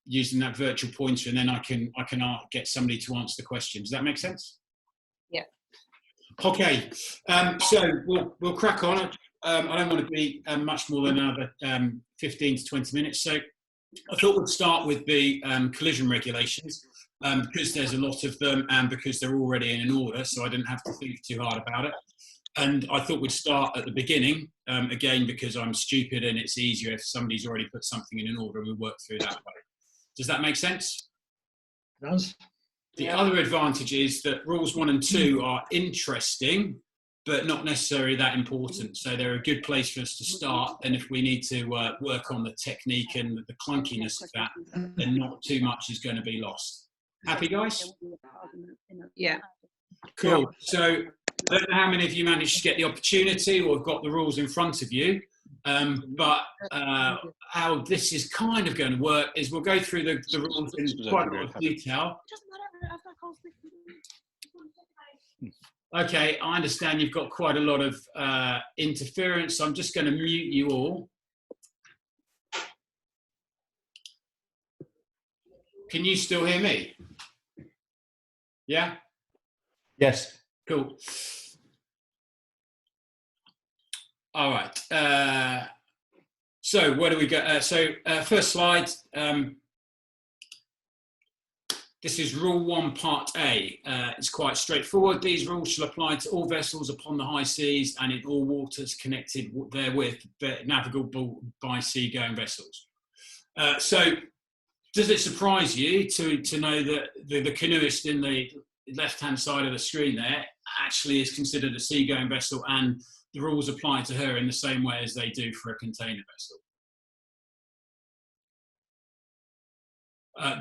using that virtual pointer, and then I can get somebody to answer the question. Does that make sense? Yeah. Okay, so we'll crack on. I don't want to be much more than another 15 to 20 minutes. So I thought we'd start with the collision regulations, because there's a lot of them and because they're already in an order, so I didn't have to think too hard about it. And I thought we'd start at the beginning, again, because I'm stupid and it's easier if somebody's already put something in an order and we work through that way. Does that make sense? It does. The other advantage is that rules 1 and 2 are interesting, but not necessarily that important. So they're a good place for us to start. And if we need to work on the technique and the clunkiness of that, then not too much is going to be lost. Happy, guys? Yeah. Cool. So I don't know how many of you managed to get the opportunity or have got the rules in front of you, but how this is kind of going to work is we'll go through the rules in quite a lot of detail. Okay, I understand you've got quite a lot of interference, so I'm just going to mute you all. Can you still hear me? Yeah? Yes. Cool. All right. So where do we go? First slide. This is Rule 1, Part A. It's quite straightforward. These rules shall apply to all vessels upon the high seas and in all waters connected therewith, navigable by sea-going vessels. So does it surprise you to know that the canoeist in the left-hand side of the screen there actually is considered a sea-going vessel, and the rules apply to her in the same way as they do for a container vessel?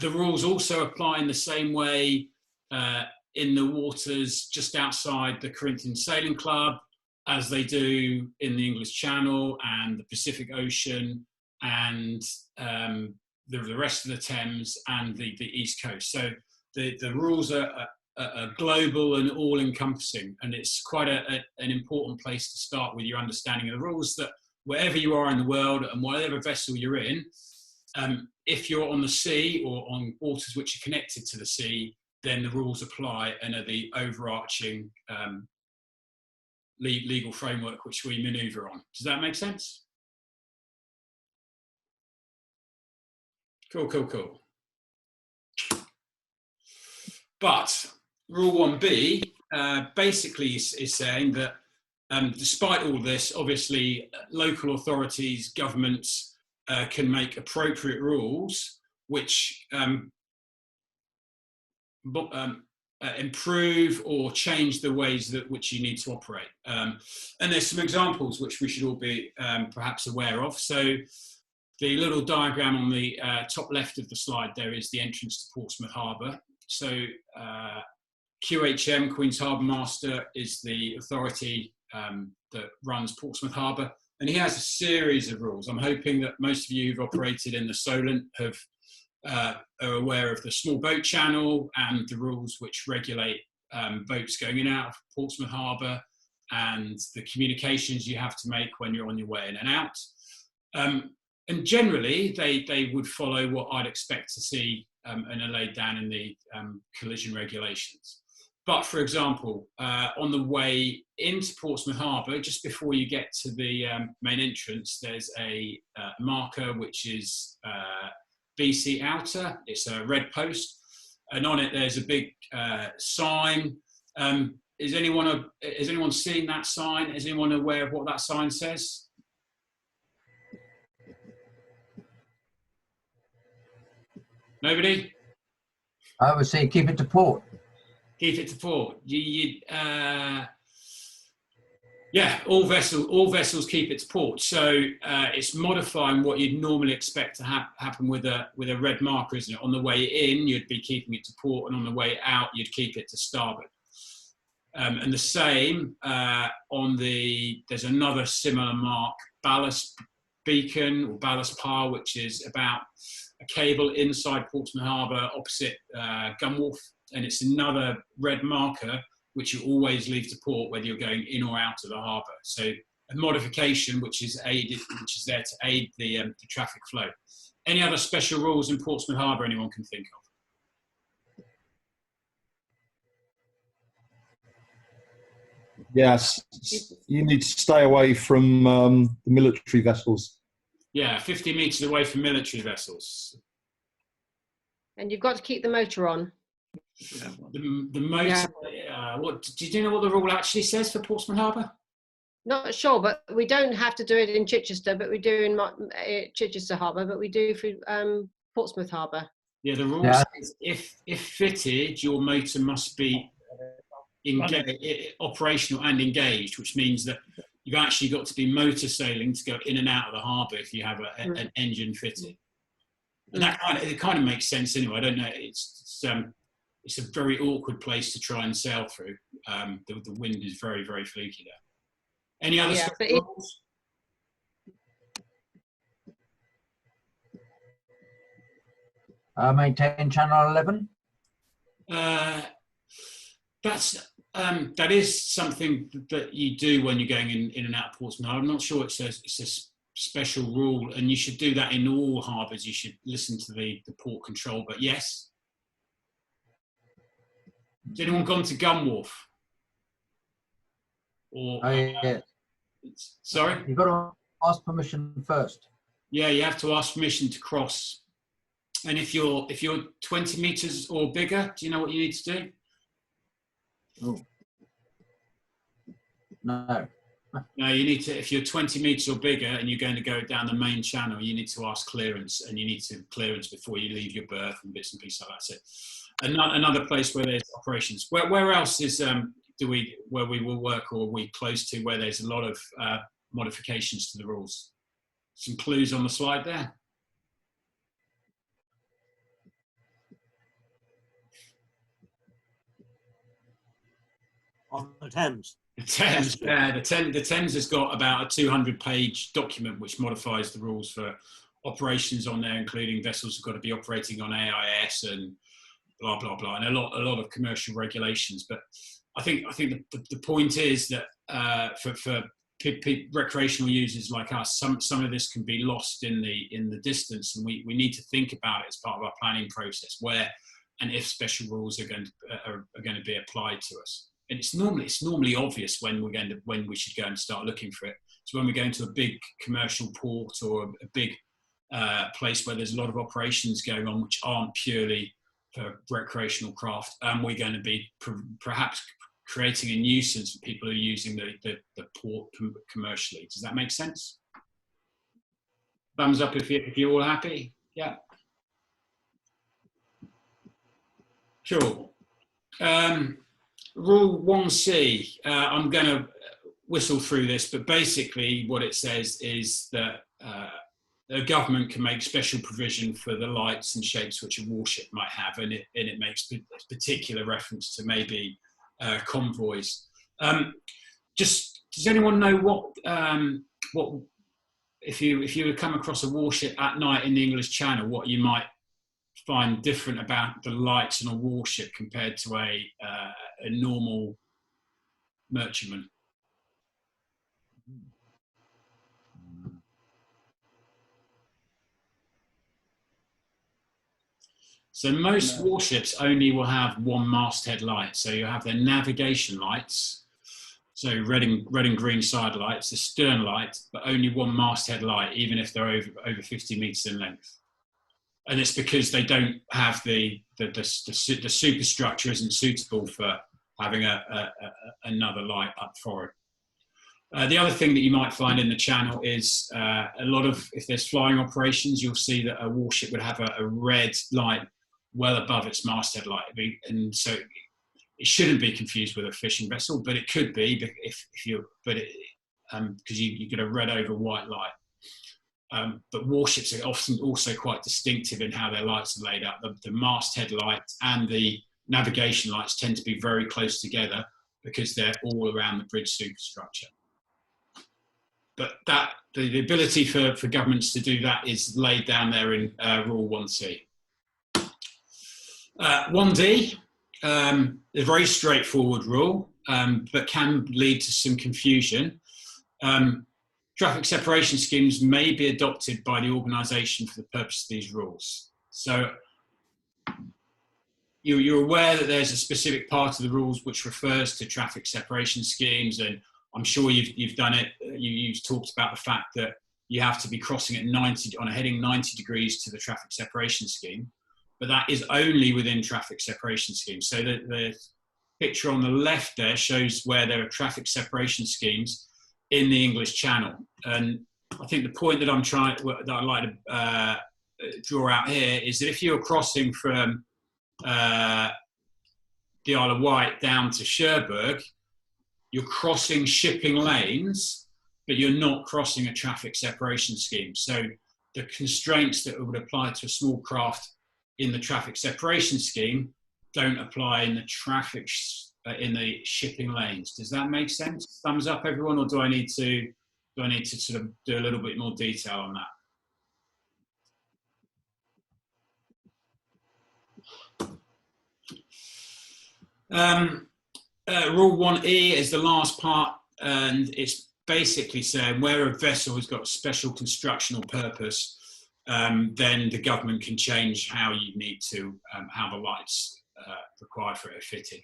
The rules also apply in the same way in the waters just outside the Corinthian Sailing Club as they do in the English Channel and the Pacific Ocean and the rest of the Thames and the East Coast. So the rules are global and all-encompassing, and it's quite an important place to start with your understanding of the rules, that wherever you are in the world and whatever vessel you're in, if you're on the sea or on waters which are connected to the sea, then the rules apply and are the overarching legal framework which we manoeuvre on. Does that make sense? Cool, cool, cool. But Rule 1B basically is saying that despite all this, obviously local authorities, governments, can make appropriate rules which improve or change the ways that which you need to operate. And there's some examples which we should all be perhaps aware of. So the little diagram on the top left of the slide there is the entrance to Portsmouth Harbour. So QHM, Queen's Harbour Master, is the authority that runs Portsmouth Harbour. And he has a series of rules. I'm hoping that most of you who've operated in the Solent are aware of the small boat channel and the rules which regulate boats going in and out of Portsmouth Harbour and the communications you have to make when you're on your way in and out. And generally, they would follow what I'd expect to see and are laid down in the collision regulations. But for example, on the way into Portsmouth Harbour, just before you get to the main entrance, there's a marker which is BC Outer. It's a red post, and on it there's a big sign. Has anyone seen that sign? Is anyone aware of what that sign says? Nobody? I would say keep it to port. Keep it to port. Yeah, all vessels keep it to port. So it's modifying what you'd normally expect to happen with a red marker, isn't it? On the way in, you'd be keeping it to port, and on the way out, you'd keep it to starboard. And the same there's another similar mark, ballast beacon or ballast pile, which is about a cable inside Portsmouth Harbour opposite Gunwharf, and it's another red marker which you always leave to port whether you're going in or out of the harbour. So a modification which is there to aid the traffic flow. Any other special rules in Portsmouth Harbour anyone can think of? Yes, you need to stay away from the military vessels. Yeah, 50 metres away from military vessels. And you've got to keep the motor on. The motor, what, do you know what the rule actually says for Portsmouth Harbour? Not sure, but we don't have to do it in Chichester, but we do in Chichester Harbour, but we do for Portsmouth Harbour. Yeah, the rule says if fitted, your motor must be operational and engaged, which means that you've actually got to be motor sailing to go in and out of the harbour if you have an engine fitted. And that kind of makes sense anyway. I don't know. It's a very awkward place to try and sail through. The wind is very, very fluky there. Any other rules? Maintain channel 11. That is something that you do when you're going in and out of Portsmouth. I'm not sure it's a special rule, and you should do that in all harbours. You should listen to the port control. But yes, has anyone gone to Gunwharf? Or Yeah. sorry, You've got to ask permission first. yeah, you have to ask permission to cross. And if you're 20 metres or bigger, do you know what you need to do? Oh. No. No, you need to, if you're 20 metres or bigger and you're going to go down the main channel, you need to ask clearance, and you need to clearance before you leave your berth and bits and pieces like that. So another place where there's operations. Where else is where we will work, or are we close to where there's a lot of modifications to the rules? Some clues on the slide there. On the Thames. The Thames has got about a 200-page document which modifies the rules for operations on there, including vessels have got to be operating on AIS and blah blah blah, and a lot of commercial regulations. But I think the point is that for recreational users like us, some of this can be lost in the distance, and we need to think about it as part of our planning process, where and if special rules are going to be applied to us. And it's normally obvious when we should go and start looking for it. So when we're going to a big commercial port or a big place where there's a lot of operations going on which aren't purely for recreational craft, we're going to be perhaps creating a nuisance for people who are using the port commercially. Does that make sense? Thumbs up if you're all happy. Yeah. Sure. Rule 1C, I'm going to whistle through this, but basically what it says is that the government can make special provision for the lights and shapes which a warship might have, and it makes particular reference to maybe convoys. Does anyone know what if you would come across a warship at night in the English Channel, what you might find different about the lights on a warship compared to a normal merchantman? So most warships only will have one masthead light. So you have their navigation lights, so red and green side lights, the stern light, but only one masthead light, even if they're over 50 meters in length. And it's because they don't have the superstructure isn't suitable for having another light up forward. The other thing that you might find in the channel is a lot of, if there's flying operations, you'll see that a warship would have a red light well above its masthead light. And so it shouldn't be confused with a fishing vessel, but it could be because you get a red over white light. But warships are often also quite distinctive in how their lights are laid out. The masthead light and the navigation lights tend to be very close together because they're all around the bridge superstructure. But the ability for governments to do that is laid down there in Rule 1C. 1D, a very straightforward rule, but can lead to some confusion. traffic separation schemes may be adopted by the organisation for the purpose of these rules. So you're aware that there's a specific part of the rules which refers to traffic separation schemes, and I'm sure you've done it. You've talked about the fact that you have to be crossing at 90 on a heading 90 degrees to the traffic separation scheme, but that is only within traffic separation schemes. So the picture on the left there shows where there are traffic separation schemes in the English Channel, and I think the point that I'd like to draw out here is that if you're crossing from the Isle of Wight down to Cherbourg, you're crossing shipping lanes, but you're not crossing a traffic separation scheme. So the constraints that would apply to a small craft in the traffic separation scheme don't apply in the in the shipping lanes. Does that make sense? Thumbs up, everyone, or do I need to sort of do a little bit more detail on that? Rule 1E is the last part, and it's basically saying where a vessel has got a special constructional purpose, then the government can change how you need to have the lights required for it fitted.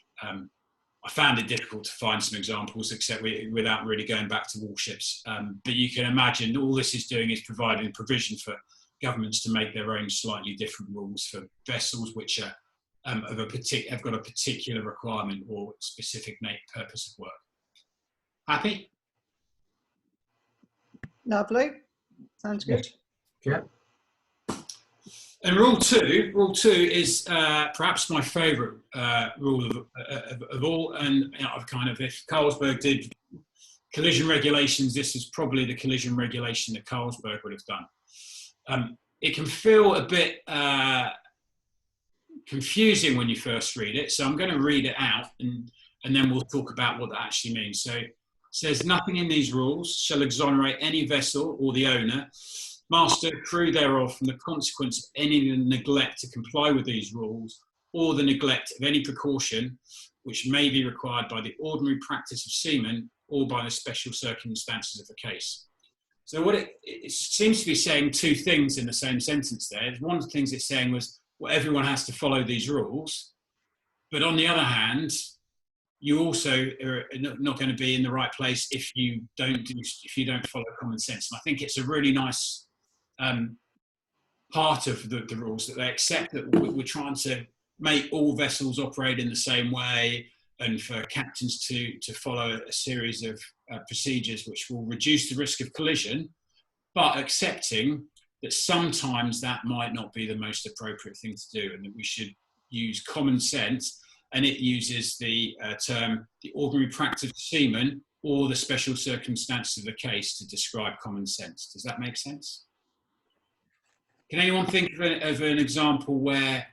I found it difficult to find some examples, except without really going back to warships. But you can imagine all this is doing is providing provision for governments to make their own slightly different rules for vessels which are have got a particular requirement or specific purpose of work. Happy? Lovely. Sounds good. Yeah. And rule two is perhaps my favourite rule of all. And I've kind of, if Carlsberg did collision regulations, this is probably the collision regulation that Carlsberg would have done. It can feel a bit confusing when you first read it, so I'm going to read it out and then we'll talk about what that actually means. So it says, nothing in these rules shall exonerate any vessel or the owner, master, crew thereof from the consequence of any neglect to comply with these rules or the neglect of any precaution which may be required by the ordinary practice of seamen or by the special circumstances of the case. So what it seems to be saying two things in the same sentence there. One of the things it's saying was, well, everyone has to follow these rules, but on the other hand, you also are not going to be in the right place if you don't follow common sense. And I think it's a really nice part of the rules that they accept that we're trying to make all vessels operate in the same way, and for captains to follow a series of procedures which will reduce the risk of collision, but accepting that sometimes that might not be the most appropriate thing to do, and that we should use common sense. And it uses the term, the ordinary practice of seamen or the special circumstances of the case to describe common sense. Does that make sense? Can anyone think of an example where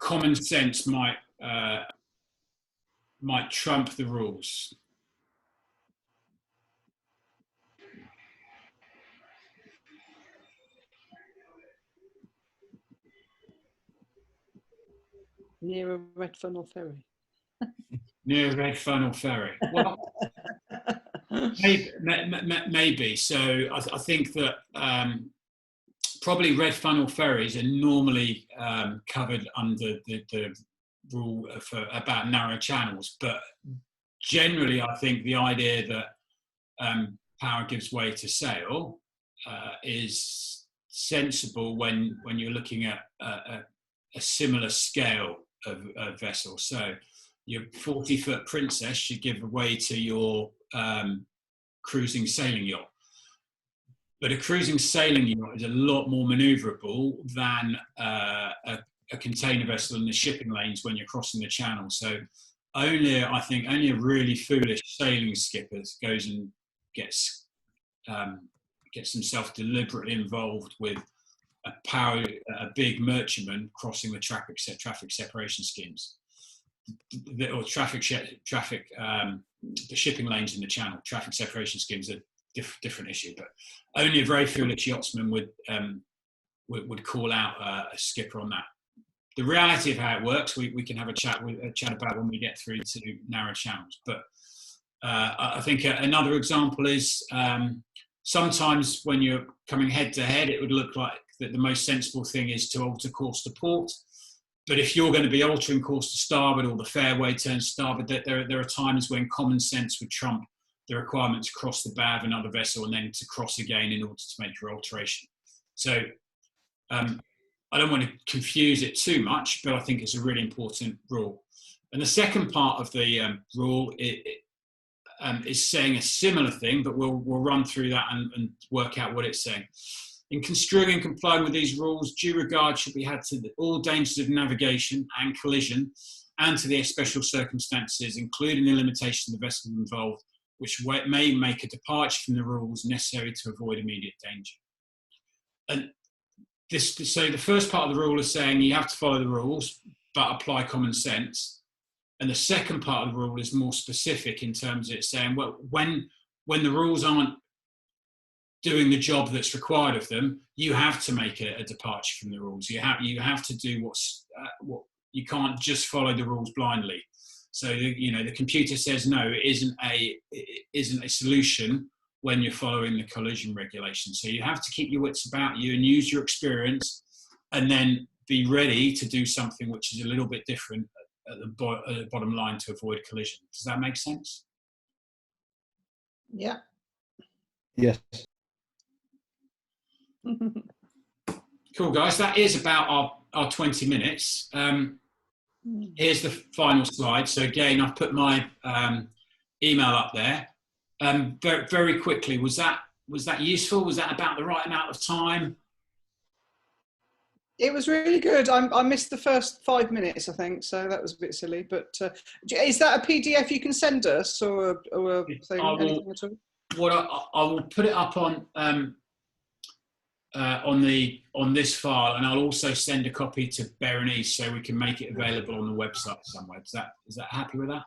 common sense might trump the rules? Near a red funnel ferry. Near a red funnel ferry. Well, maybe. So I think that probably red funnel ferries are normally covered under the rule about narrow channels, but generally I think the idea that power gives way to sail is sensible when you're looking at a similar scale of vessel. So your 40-foot Princess should give way to your cruising sailing yacht. But a cruising sailing yacht is a lot more manoeuvrable than a container vessel in the shipping lanes when you're crossing the channel. So only a really foolish sailing skipper goes and gets himself deliberately involved with a big merchantman crossing the traffic separation schemes, or the shipping lanes in the channel. Traffic separation schemes are different issue, but only a very foolish yachtsman would call out a skipper on that. The reality of how it works, we can have a chat about when we get through to narrow channels. But I think another example is sometimes when you're coming head to head, it would look like that the most sensible thing is to alter course to port. But if you're going to be altering course to starboard, or the fairway turns starboard, there are times when common sense would trump the requirement to cross the bow of another vessel and then to cross again in order to make your alteration. So I don't want to confuse it too much, but I think it's a really important rule. And the second part of the rule is saying a similar thing, but we'll run through that and work out what it's saying. In construing and complying with these rules, due regard should be had to all dangers of navigation and collision, and to their special circumstances, including the limitation of the vessel involved, which may make a departure from the rules necessary to avoid immediate danger. And so the first part of the rule is saying you have to follow the rules, but apply common sense. And the second part of the rule is more specific in terms of it saying, well, when the rules aren't doing the job that's required of them, you have to make a departure from the rules. You have to do what you can't just follow the rules blindly. So the computer says no, it isn't a solution when you're following the collision regulations. So you have to keep your wits about you and use your experience, and then be ready to do something which is a little bit different at the bottom line to avoid collision. Does that make sense? Yeah. Yes. Cool, guys. That is about our 20 minutes. Here's the final slide. So again, I've put my email up there. Very, very quickly, was that useful? Was that about the right amount of time? It was really good. I missed the first 5 minutes, I think, so that was a bit silly. But is that a PDF you can send us, or anything at all? I will put it up on this file, and I'll also send a copy to Berenice so we can make it available on the website somewhere. Is that happy with that?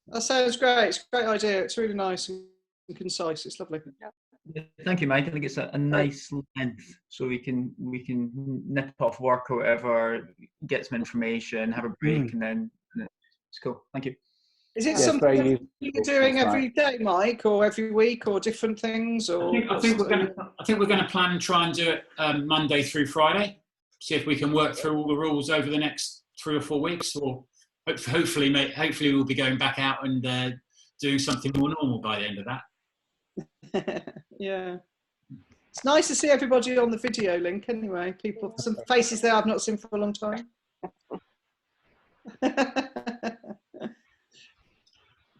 That sounds great. It's a great idea. It's really nice and concise. It's lovely. Yeah, thank you, Mike. I think it's a nice length, so we can nip off work or whatever, get some information, have a break, and then it's cool. Thank you. Is it something you're doing every day, Mike, or every week, or different things? Or I think we're going to plan and try and do it Monday through Friday. See if we can work through all the rules over the next 3 or 4 weeks, or hopefully we'll be going back out and doing something more normal by the end of that. Yeah, it's nice to see everybody on the video link. Anyway, some faces there I've not seen for a long time.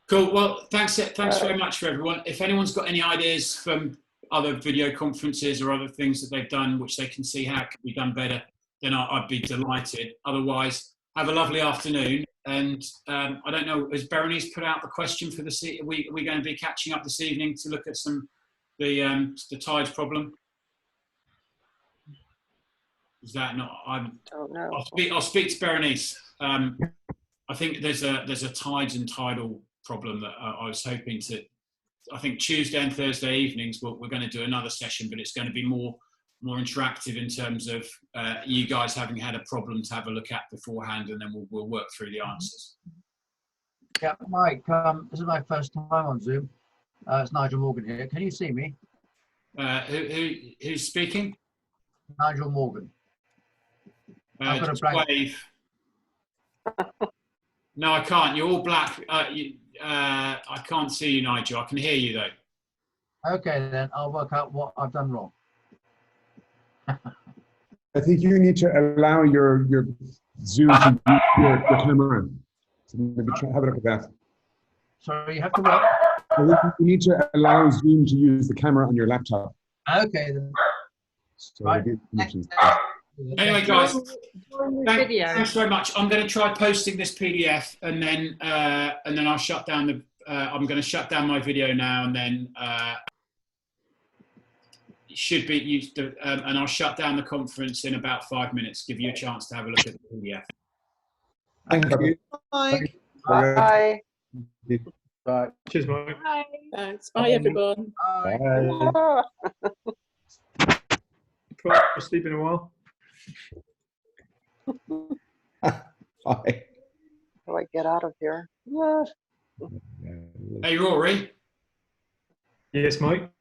Cool. Well, thanks very much for everyone. If anyone's got any ideas from other video conferences or other things that they've done which they can see how it can be done better, then I'd be delighted. Otherwise, have a lovely afternoon. And I don't know, has Berenice put out the question for the are we going to be catching up this evening to look at the tides problem? Is that not? I don't know. I'll speak to Berenice. I think there's a tides and tidal problem that I was hoping to. I think Tuesday and Thursday evenings we're going to do another session, but it's going to be more interactive in terms of you guys having had a problem to have a look at beforehand, and then we'll work through the answers. Yeah, Mike, this is my first time on Zoom. It's Nigel Morgan here. Can you see me? Who's speaking? Nigel Morgan. I've got a blank. Wave. No, I can't. You're all black. I can't see you, Nigel. I can hear you though. Okay, then I'll work out what I've done wrong. I think you need to allow your Zoom to use your camera. So maybe have a look at that. Sorry, you have to what? I think you need to allow Zoom to use the camera on your laptop. Okay, then. So right. Anyway, guys, thanks very much. I'm going to try posting this PDF, and then I'll shut down I'm going to shut down my video now, and then it should be used to, and I'll shut down the conference in about 5 minutes. Give you a chance to have a look at the PDF. Thank you. Bye. Bye. Bye. Cheers, Mike. Bye. Thanks. Bye, everyone. Bye. Cool. I'll sleep in a while. Bye. How do I get out of here? Yeah. Hey, Rory. Yes, Mike.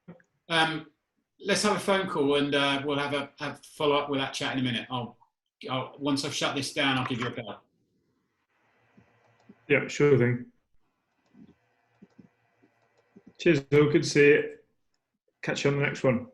Let's have a phone call and we'll have a follow up with that chat in a minute. I'll once I've shut this down, I'll give you a bell. Yeah, sure thing. Cheers, Bill. Good to see you. Catch you on the next one.